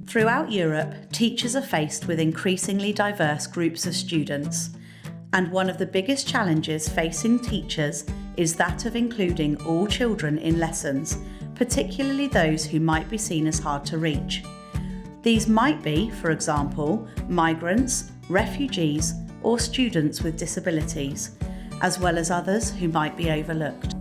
Throughout Europe, teachers are faced with increasingly diverse groups of students, and one of the biggest challenges facing teachers is that of including all children in lessons, particularly those who might be seen as hard to reach. These might be, for example, migrants, refugees, or students with disabilities, as well as others who might be overlooked.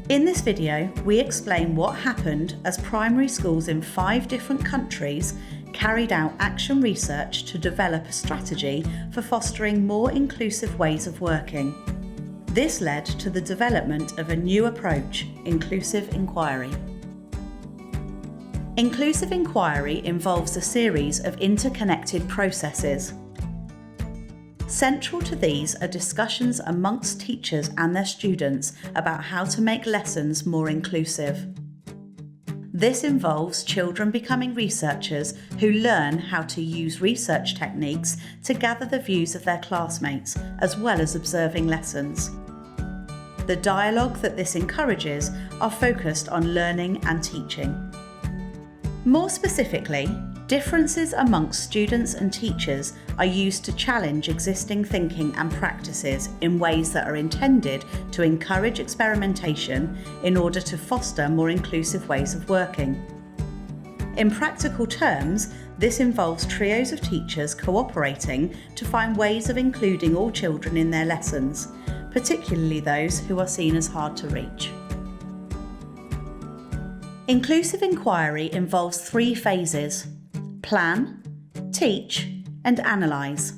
In this video, we explain what happened as primary schools in 5 different countries carried out action research to develop a strategy for fostering more inclusive ways of working. This led to the development of a new approach, inclusive inquiry. Inclusive inquiry involves a series of interconnected processes. Central to these are discussions amongst teachers and their students about how to make lessons more inclusive. This involves children becoming researchers who learn how to use research techniques to gather the views of their classmates, as well as observing lessons. The dialogue that this encourages are focused on learning and teaching. More specifically, differences amongst students and teachers are used to challenge existing thinking and practices in ways that are intended to encourage experimentation in order to foster more inclusive ways of working. In practical terms, this involves trios of teachers cooperating to find ways of including all children in their lessons, particularly those who are seen as hard to reach. Inclusive inquiry involves 3 phases: plan, teach, and analyse.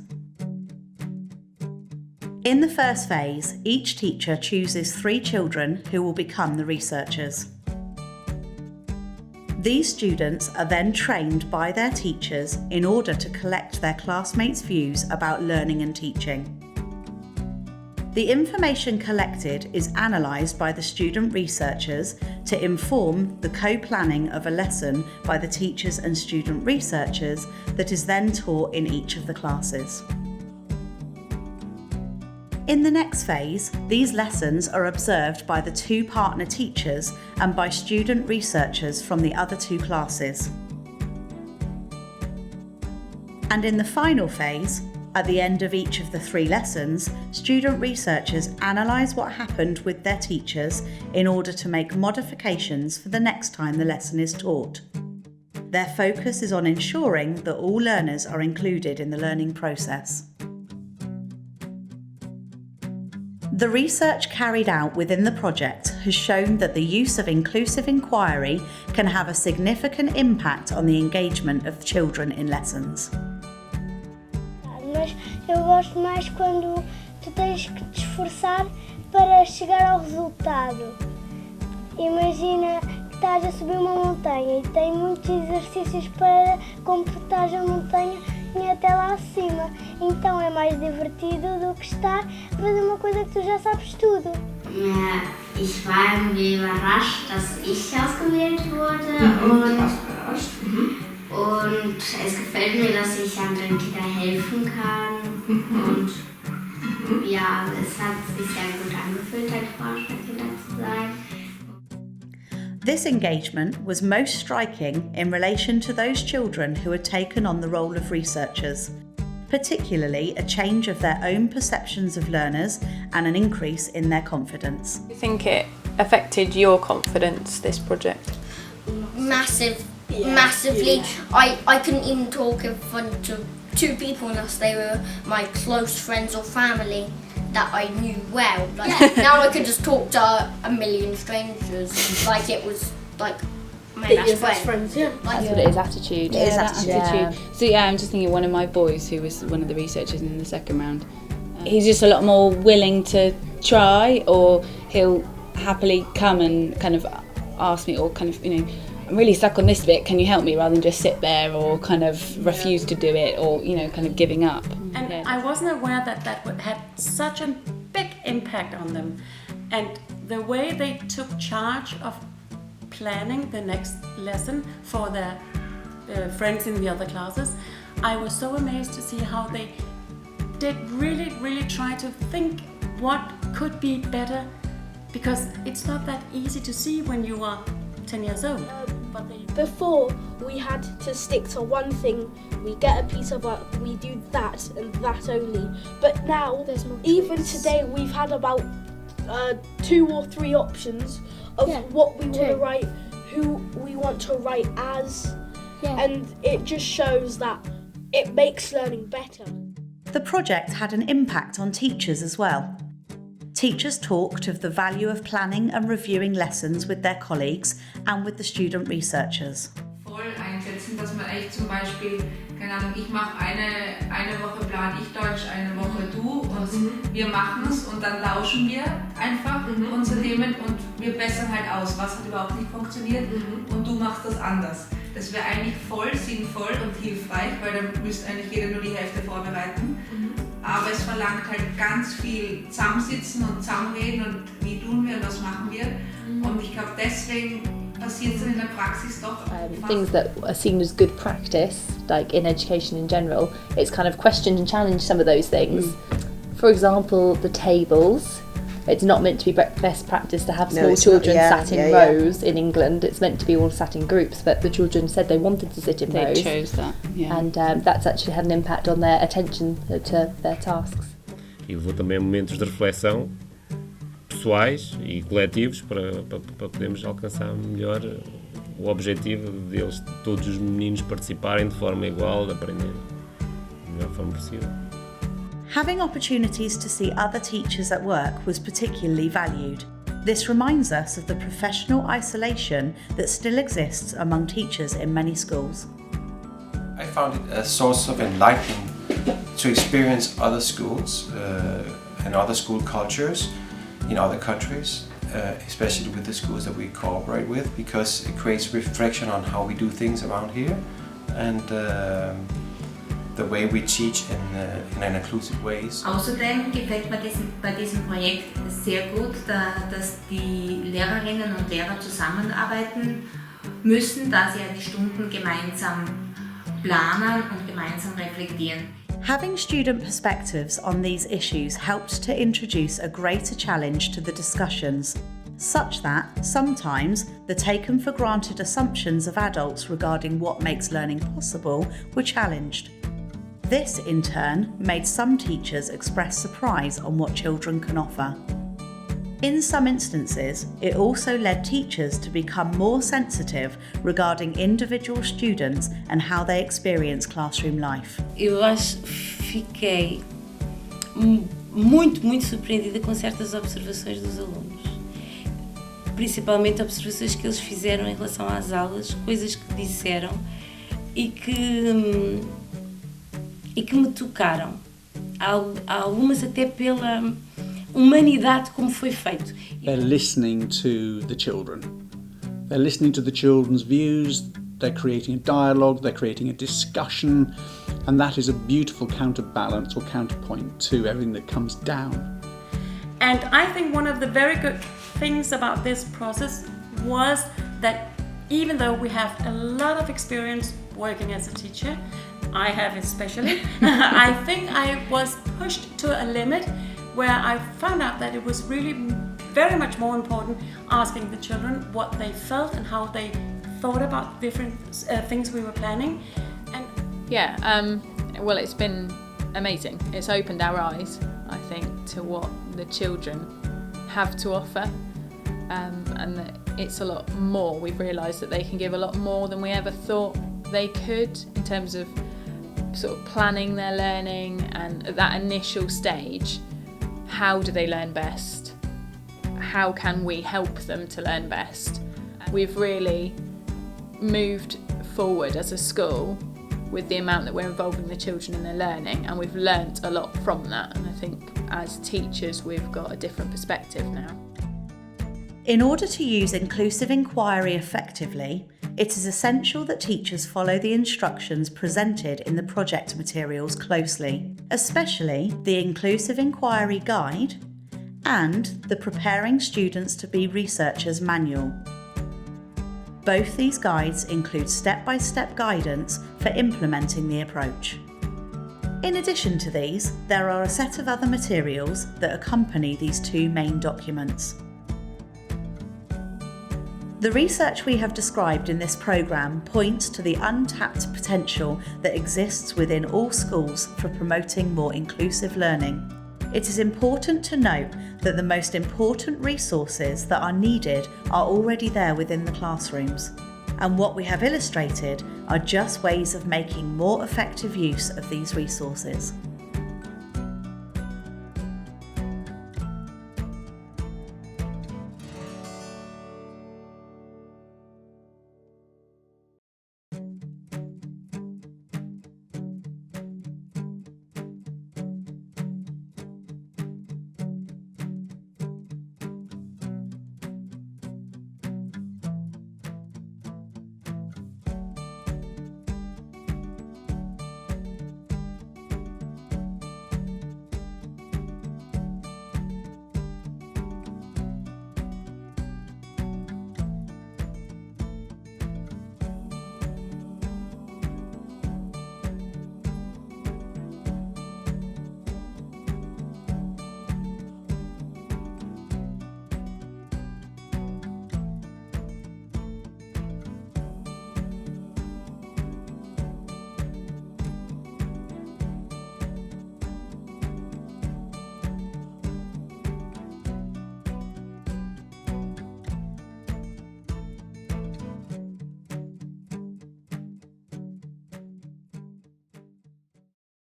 In the first phase, each teacher chooses 3 children who will become the researchers. These students are then trained by their teachers in order to collect their classmates' views about learning and teaching. The information collected is analysed by the student researchers to inform the co-planning of a lesson by the teachers and student researchers that is then taught in each of the classes. In the next phase, these lessons are observed by the 2 partner teachers and by student researchers from the other 2 classes. And in the final phase, at the end of each of the 3 lessons, student researchers analyse what happened with their teachers in order to make modifications for the next time the lesson is taught. Their focus is on ensuring that all learners are included in the learning process. The research carried out within the project has shown that the use of inclusive inquiry can have a significant impact on the engagement of children in lessons. Mas eu gosto mais quando tu tens que te esforçar para chegar ao resultado. Imagina que estás a subir uma montanha e tem muitos exercícios para completar a montanha e até lá acima. Então é mais divertido do que estar a fazer uma coisa que tu já sabes tudo. Ich war irgendwie überrascht, dass ich ausgewählt wurde und es gefällt mir, dass ich anderen Kindern helfen kann und ja, es hat sich sehr gut angefühlt, ein Forscherkinder zu sein. This engagement was most striking in relation to those children who had taken on the role of researchers, particularly a change of their own perceptions of learners and an increase in their confidence. Do you think it affected your confidence, this project? Massively. I couldn't even talk in front of 2 people unless they were my close friends or family that I knew well. Now I could just talk to a million strangers like it was like my best friend. That's what it is, attitude. It is attitude. Yeah. So I'm just thinking one of my boys who was one of the researchers in the second round, he's just a lot more willing to try, or he'll happily come and kind of ask me, or kind of, I'm really stuck on this bit, can you help me, rather than just sit there or kind of refuse to do it, or kind of giving up. And I wasn't aware that had such a big impact on them, and the way they took charge of planning the next lesson for their friends in the other classes, I was so amazed to see how they did really try to think what could be better, because it's not that easy to see when you are 10 years old. Before, we had to stick to one thing. We get a piece of art, we do that and that only. But now, even today, we've had about 2 or 3 options of what we want to write, who we want to write as, and it just shows that it makes learning better. The project had an impact on teachers as well. Teachers talked of the value of planning and reviewing lessons with their colleagues and with the student researchers. Voll einsetzen, dass man echt zum Beispiel, keine Ahnung, ich mache eine Woche plan ich Deutsch, eine Woche du und wir machen es und dann tauschen wir einfach unsere Themen und wir bessern halt aus, was hat überhaupt nicht funktioniert und du machst das anders. Das wäre eigentlich voll sinnvoll und hilfreich, weil dann müsste eigentlich jeder nur die Hälfte vorbereiten. Aber es verlangt halt ganz viel Zusammensitzen und Zusammenreden und wie tun wir und was machen wir. Und ich glaube, deswegen passiert es dann in der Praxis doch. Things that are seen as good practice, like in education in general, it's kind of questioned and challenged some of those things. For example, the tables. It's not meant to be best practice to have small children sat in rows in England. It's meant to be all sat in groups, but the children said they wanted to sit in rows. They chose that, And that's actually had an impact on their attention to their tasks. E levou também momentos de reflexão pessoais e coletivos para podermos alcançar melhor o objetivo deles, todos os meninos participarem de forma igual, de aprender da melhor forma possível. Having opportunities to see other teachers at work was particularly valued. This reminds us of the professional isolation that still exists among teachers in many schools. I found it a source of enlightening to experience other schools and other school cultures in other countries, especially with the schools that we cooperate with, because it creates reflection on how we do things around here and the way we teach in an inclusive ways. Außerdem gefällt mir bei diesem Projekt sehr gut, dass die Lehrerinnen und Lehrer zusammenarbeiten müssen, da sie die Stunden gemeinsam planen und gemeinsam reflektieren. Having student perspectives on these issues helped to introduce a greater challenge to the discussions, such that sometimes the taken for granted assumptions of adults regarding what makes learning possible were challenged. This, in turn, made some teachers express surprise on what children can offer. In some instances, it also led teachers to become more sensitive regarding individual students and how they experience classroom life. Eu fiquei muito surpreendida com certas observações dos alunos. Principalmente observações que eles fizeram em relação às aulas, coisas que disseram e que me tocaram. Algumas até pela humanidade como foi feito. They're listening to the children. They're listening to the children's views, they're creating a dialogue, they're creating a discussion, and that is a beautiful counterbalance or counterpoint to everything that comes down. And I think one of the very good things about this process was that even though we have a lot of experience working as a teacher, I have especially, I think I was pushed to a limit where I found out that it was really very much more important asking the children what they felt and how they thought about different things we were planning. And well, it's been amazing. It's opened our eyes, I think, to what the children have to offer, and that it's a lot more. We've realised that they can give a lot more than we ever thought they could in terms of sort of planning their learning, and at that initial stage, how do they learn best? How can we help them to learn best? We've really moved forward as a school with the amount that we're involving the children in their learning, and we've learnt a lot from that, and I think as teachers we've got a different perspective now. In order to use inclusive inquiry effectively, it is essential that teachers follow the instructions presented in the project materials closely, especially the Inclusive Inquiry Guide and the Preparing Students to be Researchers manual. Both these guides include step-by-step guidance for implementing the approach. In addition to these, there are a set of other materials that accompany these two main documents. The research we have described in this programme points to the untapped potential that exists within all schools for promoting more inclusive learning. It is important to note that the most important resources that are needed are already there within the classrooms, and what we have illustrated are just ways of making more effective use of these resources.